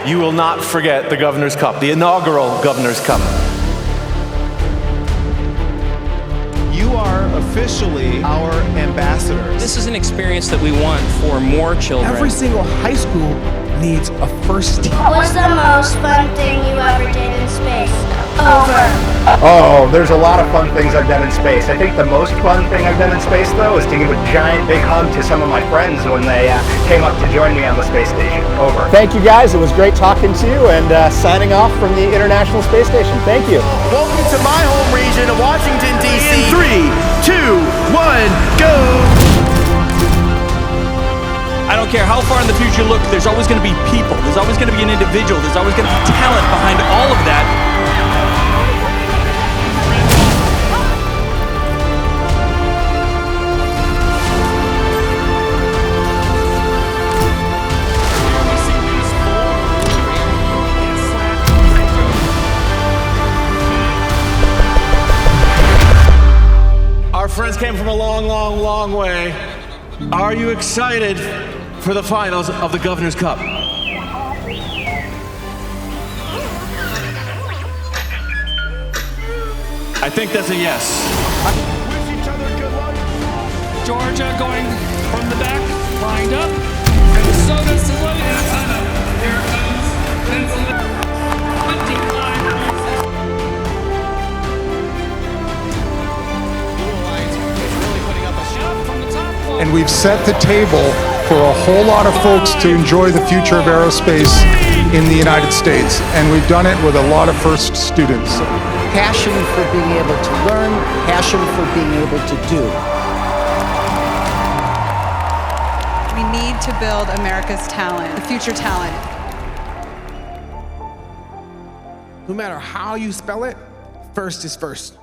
you will not forget the Governor's Cup, the inaugural Governor's Cup. You are officially our ambassador. This is an experience that we want for more children. Every single high school needs a first team. What was the most fun thing you ever did in space? Over. Oh, there's a lot of fun things I've done in space. I think the most fun thing I've done in space, though, is to give a giant big hug to some of my friends when they came up to join me on the space station. Over. Thank you, guys. It was great talking to you and signing off from the International Space Station. Thank you. Welcome to my home region of Washington, D.C. In 3, 2, 1, go! I don't care how far in the future you look, there's always going to be people. There's always going to be an individual. There's always going to be talent behind all of that. Our friends came from a long, long, long way. Are you excited for the finals of the Governor's Cup? I think that's a yes. Wish each other good luck. Georgia going from the back, lined up. Minnesota saluting. Here comes Pennsylvania. 25. And we've set the table for a whole lot of folks to enjoy the future of aerospace in the United States. And we've done it with a lot of FIRST students. Passion for being able to learn, passion for being able to do. We need to build America's talent, the future talent. No matter how you spell it, FIRST is first.